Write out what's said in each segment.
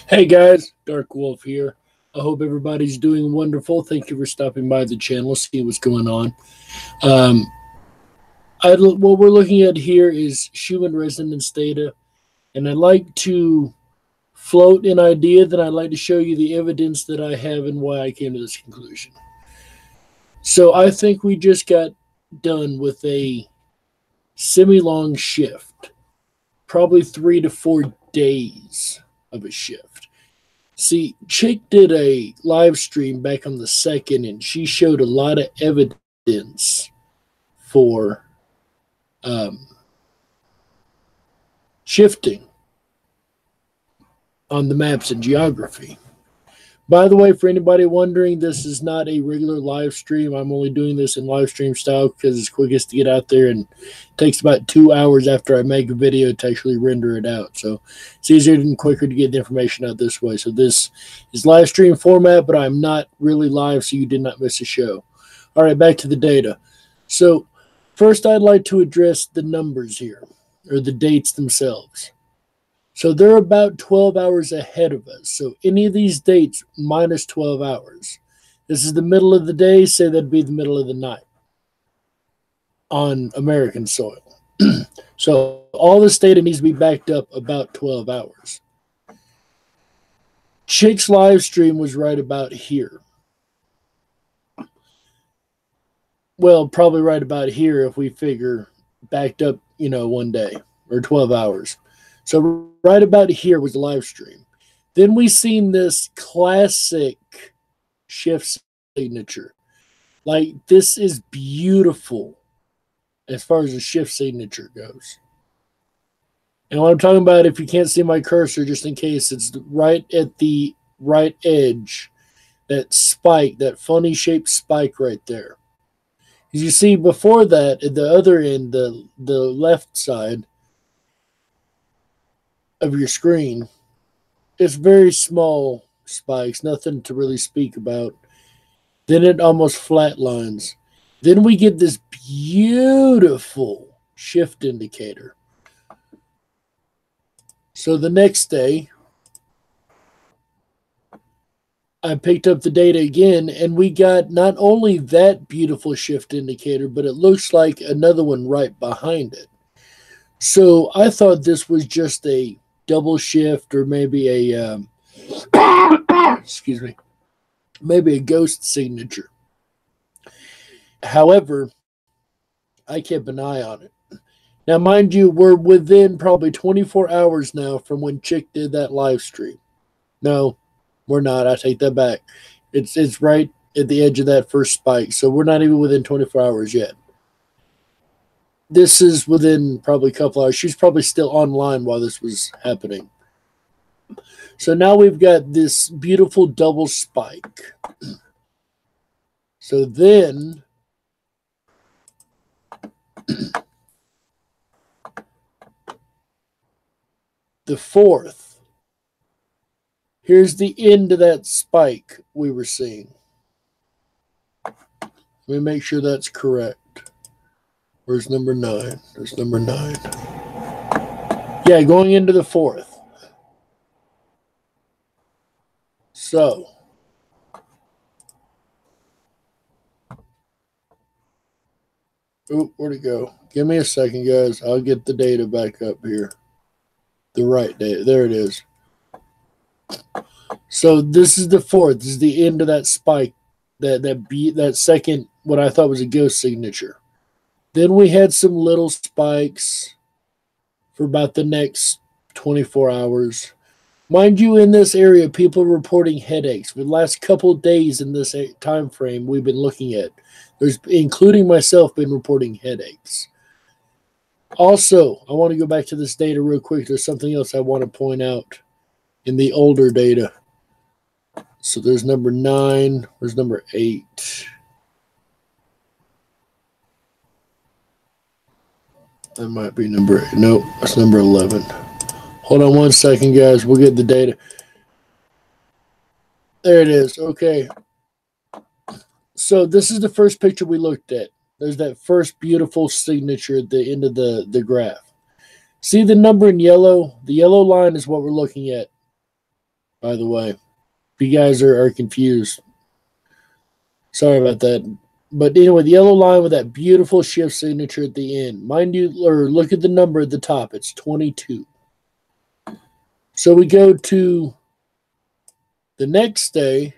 Hey guys, Dark Wolf here. I hope everybody's doing wonderful. Thank you for stopping by the channel, see what's going on. Um, what we're looking at here is human resonance data, and I'd like to float an idea, then I'd like to show you the evidence that I have and why I came to this conclusion. So I think we just got done with a semi-long shift, probably 3 to 4 days of a shift. See, Chick did a live stream back on the 2nd, and she showed a lot of evidence for um, shifting on the maps and geography. By the way, for anybody wondering, this is not a regular live stream. I'm only doing this in live stream style because it's quickest to get out there, and it takes about 2 hours after I make a video to actually render it out. So it's easier and quicker to get the information out this way. So this is live stream format, but I'm not really live, so you did not miss a show. All right, back to the data. So first, I'd like to address the numbers here, or the dates themselves. So they're about 12 hours ahead of us. So any of these dates minus 12 hours. This is the middle of the day, say that'd be the middle of the night on American soil. So all this data needs to be backed up about 12 hours. Chick's live stream was right about here. Well, probably right about here if we figure backed up, one day or 12 hours. So right about here was the live stream. Then we seen this classic shift signature. Like, this is beautiful as far as the shift signature goes. And what I'm talking about, if you can't see my cursor, just in case, it's right at the right edge, that spike, that funny shaped spike right there. As you see before that, at the other end, the left side of your screen, it's very small spikes, nothing to really speak about. Then it almost flatlines. Then we get this beautiful shift indicator. So the next day, I picked up the data again, and we got not only that beautiful shift indicator, but it looks like another one right behind it. So I thought this was just a double shift, or maybe a excuse me, maybe a ghost signature. However, I kept an eye on it. Now, mind you, we're within probably 24 hours now from when Chick did that live stream. No, we're not. I take that back. It's right at the edge of that first spike, so we're not even within 24 hours yet. This is within probably a couple hours. She's probably still online while this was happening. So now we've got this beautiful double spike. So then the 4th, here's the end of that spike we were seeing. Let me make sure that's correct. Where's number 9? There's number 9. Yeah, going into the 4th. So, where'd it go? Give me a second, guys. I'll get the data back up here. The right data. There it is. So this is the 4th. This is the end of that spike. That second, what I thought was a ghost signature. Then we had some little spikes for about the next 24 hours. Mind you, in this area, people are reporting headaches. For the last couple of days in this time frame we've been looking at, there's, including myself, been reporting headaches. Also, I want to go back to this data real quick. There's something else I want to point out in the older data. So there's number 9. There's number 8. That might be number 8. Nope, that's number 11. Hold on one second, guys. We'll get the data. There it is. Okay. So this is the first picture we looked at. There's that first beautiful signature at the end of the graph. See the number in yellow? The yellow line is what we're looking at. by the way. If you guys are confused, sorry about that. But anyway, the yellow line with that beautiful shift signature at the end. Mind you, or look at the number at the top. It's 22. So we go to the next day.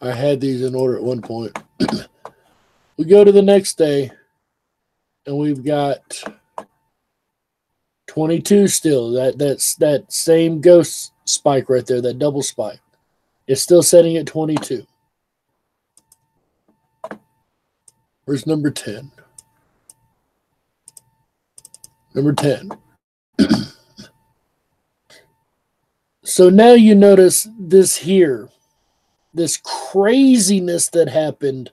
I had these in order at one point. We go to the next day, and we've got 22 still. That's that same ghost spike right there, that double spike. It's still setting at 22. Where's number 10? Number 10. So now you notice this here, this craziness that happened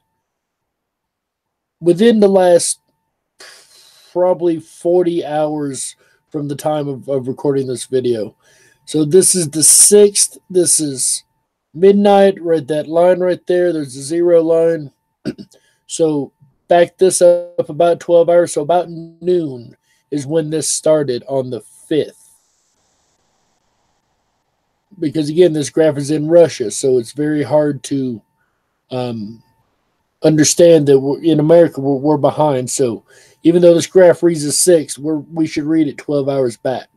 within the last probably 40 hours from the time of recording this video. So this is the 6th. This is midnight, right? That line right there. There's a 0 line. So back this up about 12 hours. So about noon is when this started on the 5th. Because again, this graph is in Russia, so it's very hard to understand that in America we're behind. So even though this graph reads as 6, we should read it 12 hours back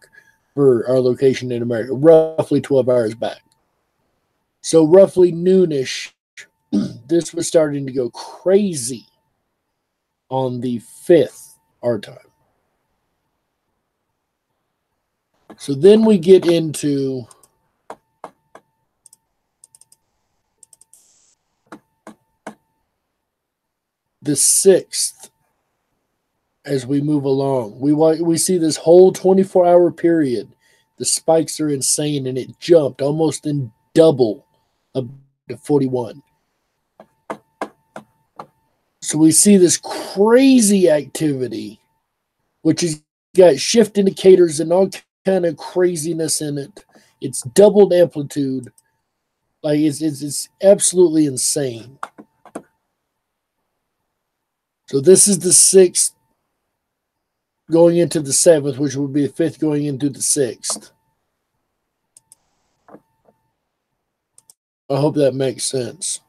for our location in America, roughly 12 hours back. So roughly noonish, this was starting to go crazy on the 5th our time. So then we get into the 6th as we move along. We see this whole 24-hour period. The spikes are insane, and it jumped almost in double up to 41. So we see this crazy activity, which has got shift indicators and all kind of craziness in it. It's doubled amplitude. Like it's absolutely insane. So this is the 6th going into the 7th, which would be the 5th going into the 6th. I hope that makes sense.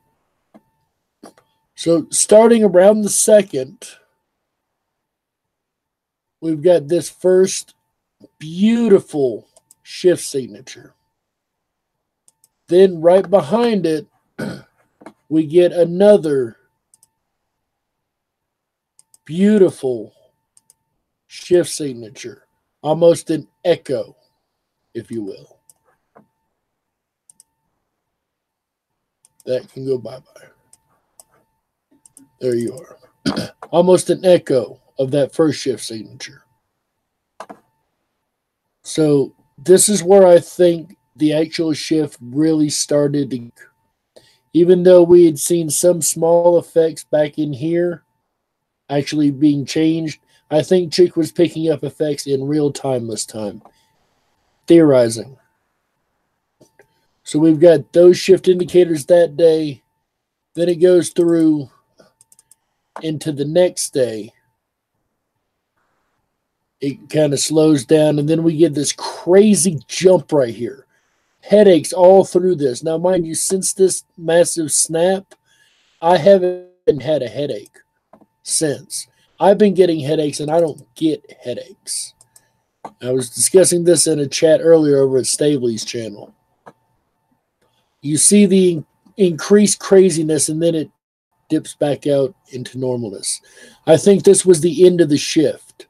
So starting around the 2nd, we've got this first beautiful shift signature. Then right behind it, we get another beautiful shift signature, almost an echo, if you will. That can go bye-bye. There you are. Almost an echo of that first shift signature. So this is where I think the actual shift really started to, even though we had seen some small effects back in here actually being changed, I think Chick was picking up effects in real time this time. Theorizing. So we've got those shift indicators that day. Then it goes through into the next day. It kind of slows down, and then we get this crazy jump right here. Headaches all through this. Now, mind you, since this massive snap, I haven't had a headache since. I've been getting headaches, and I don't get headaches. I was discussing this in a chat earlier over at Stabley's channel. You see the increased craziness, and then it dips back out into normalness. I think this was the end of the shift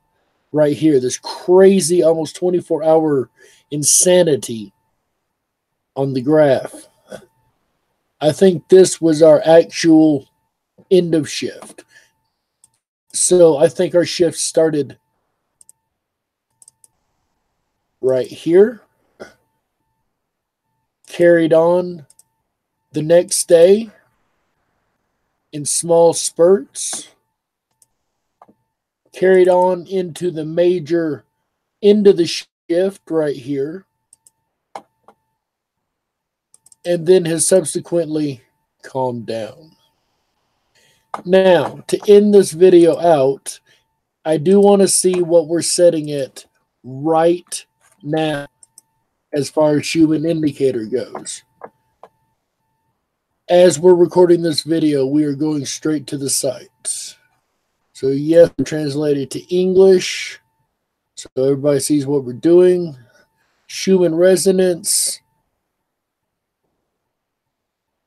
right here. This crazy, almost 24-hour insanity on the graph. I think this was our actual end of shift. So I think our shift started right here, carried on the next day in small spurts, carried on into the major end of the shift right here, and then has subsequently calmed down. Now, to end this video out, I do want to see what we're setting it right now as far as human indicator goes. As we're recording this video, we are going straight to the site. So yes, translate it to English so everybody sees what we're doing. Schumann resonance.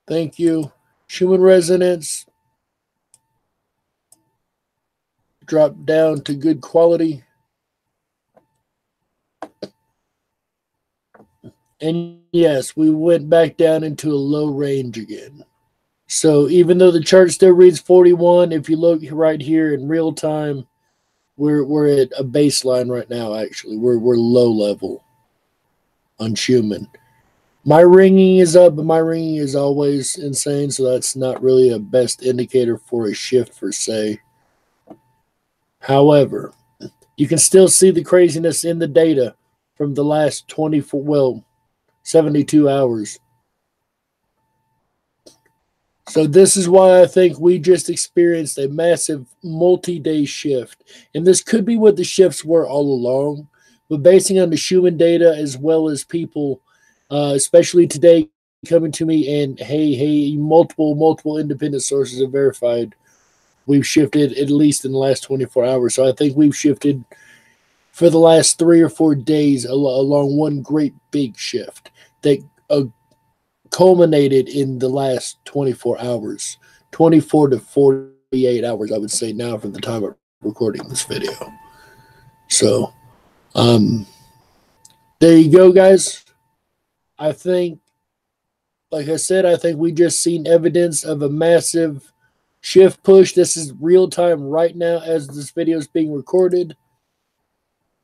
Thank you. Schumann resonance. Drop down to good quality. And yes, we went back down into a low range again. So even though the chart still reads 41, if you look right here in real time, we're at a baseline right now. Actually, we're low level on Schumann. My ringing is up, but my ringing is always insane, so that's not really a best indicator for a shift per se. However, you can still see the craziness in the data from the last 72 hours. So this is why I think we just experienced a massive multi-day shift. And this could be what the shifts were all along. But basing on the Schumann data as well as people, especially today, coming to me and, hey, multiple independent sources have verified we've shifted at least in the last 24 hours. So I think we've shifted for the last 3 or 4 days along one great big shift that culminated in the last 24 hours, 24 to 48 hours, I would say now from the time of recording this video. So, there you go, guys. I think, like I said, I think we just seen evidence of a massive shift push. This is real time right now as this video is being recorded.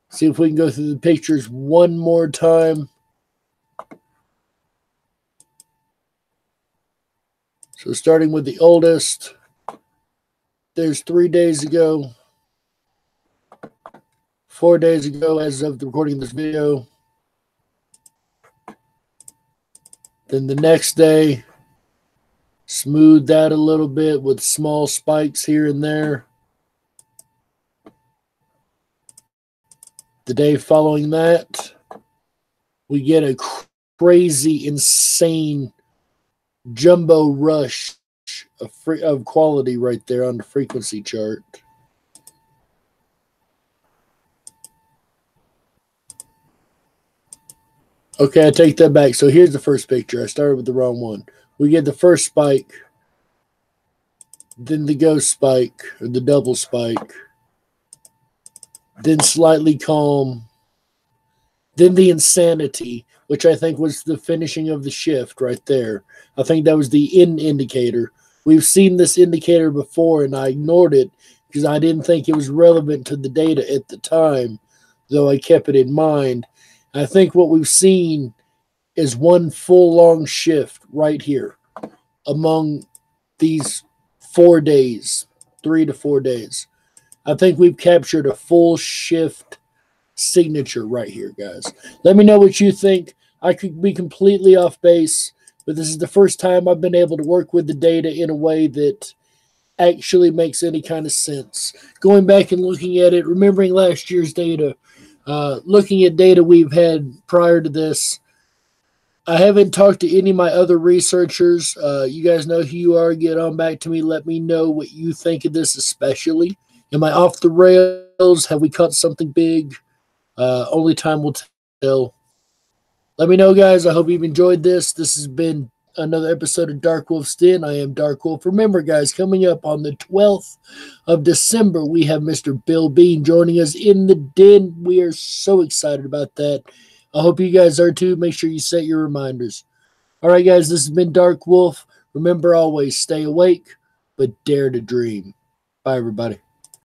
See if we can go through the pictures one more time. So starting with the oldest, there's 3 days ago, 4 days ago as of the recording of this video. Then the next day, smoothed out a little bit with small spikes here and there. The day following that, we get a crazy, insane jumbo rush of quality right there on the frequency chart. Okay, I take that back. So here's the first picture. I started with the wrong one. We get the first spike, then the ghost spike, or the double spike, then slightly calm, then the insanity, which I think was the finishing of the shift right there. I think that was the end indicator. We've seen this indicator before, and I ignored it because I didn't think it was relevant to the data at the time, though I kept it in mind. I think what we've seen is one full long shift right here among these 4 days, 3 to 4 days. I think we've captured a full shift signature right here, guys. Let me know what you think. I could be completely off base, but this is the first time I've been able to work with the data in a way that actually makes any kind of sense. Going back and looking at it, remembering last year's data, looking at data we've had prior to this. I haven't talked to any of my other researchers. You guys know who you are. Get on back to me. Let me know what you think of this especially. Am I off the rails? Have we caught something big? Only time will tell. Let me know, guys. I hope you've enjoyed this. This has been another episode of Dark Wolf's Den. I am Dark Wolf. Remember, guys, coming up on the 12th of December, we have Mr. Bill Bean joining us in the den. We are so excited about that. I hope you guys are too. Make sure you set your reminders. All right, guys, this has been Dark Wolf. Remember, always stay awake, but dare to dream. Bye, everybody.